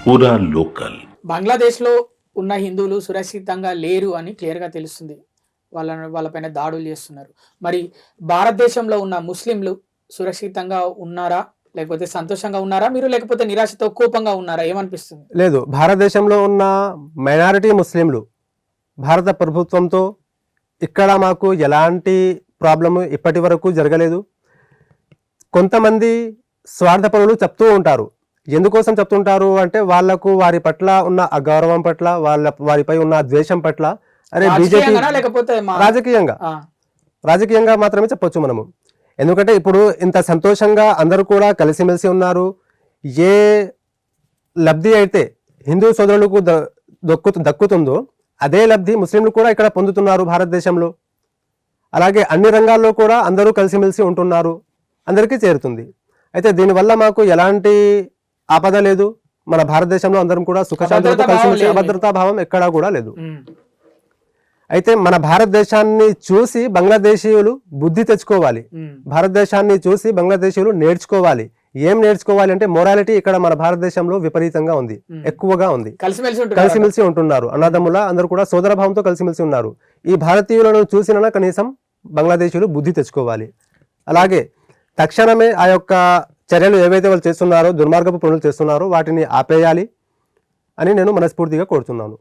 పూరా లోకల్. బంగ్లాదేశ్లో ఉన్న హిందువులు సురక్షితంగా లేరు అని క్లియర్గా తెలుస్తుంది. వాళ్ళపైన దాడులు చేస్తున్నారు. మరి భారతదేశంలో ఉన్న ముస్లింలు సురక్షితంగా ఉన్నారా, లేకపోతే సంతోషంగా ఉన్నారా మీరు, లేకపోతే నిరాశతో కోపంగా ఉన్నారా? ఏమనిపిస్తుంది? లేదు, భారతదేశంలో ఉన్న మైనారిటీ ముస్లింలు భారత ప్రభుత్వంతో ఇక్కడ మాకు ఎలాంటి ప్రాబ్లము ఇప్పటి వరకు జరగలేదు. కొంతమంది స్వార్థపరులు చెప్తూ ఉంటారు. ఎందుకోసం చెప్తుంటారు అంటే వాళ్లకు వారి పట్ల ఉన్న అగౌరవం పట్ల, వారిపై ఉన్న ద్వేషం పట్ల, అరే బీజేపీ రాజకీయంగా మాత్రమే చెప్పొచ్చు మనము. ఎందుకంటే ఇప్పుడు ఇంత సంతోషంగా అందరూ కూడా కలిసిమెలిసి ఉన్నారు. ఏ లబ్ధి అయితే హిందూ సోదరులకు దక్కుతుందో అదే లబ్ధి ముస్లింలు కూడా ఇక్కడ పొందుతున్నారు భారతదేశంలో. అలాగే అన్ని రంగాల్లో కూడా అందరూ కలిసిమెలిసి ఉంటున్నారు, అందరికీ చేరుతుంది. అయితే దీనివల్ల మాకు ఎలాంటి ఆపద లేదు. మన భారతదేశంలో అందరం కూడా సుఖశాంతులతో కలిసిమెలిసి, అభద్రతా భావం ఎక్కడా కూడా లేదు. అయితే మన భారతదేశాన్ని చూసి బంగ్లాదేశీయులు బుద్ధి తెచ్చుకోవాలి. భారతదేశాన్ని చూసి బంగ్లాదేశీయులు నేర్చుకోవాలి. ఏం నేర్చుకోవాలి అంటే మొరాలిటీ ఇక్కడ మన భారతదేశంలో విపరీతంగా ఉంది, ఎక్కువగా ఉంది. కలిసిమెలిసి ఉంటున్నారు, అన్నదమ్ముల అందరూ కూడా సోదర భావంతో కలిసిమెలిసి ఉన్నారు. ఈ భారతీయులను చూసినా కనీసం బంగ్లాదేశీయులు బుద్ధి తెచ్చుకోవాలి. అలాగే తక్షణమే ఆ యొక్క చర్యలు ఏవైతే వాళ్ళు చేస్తున్నారో, దుర్మార్గపు పనులు చేస్తున్నారో వాటిని ఆపేయాలి అని నేను మనస్ఫూర్తిగా కోరుతున్నాను.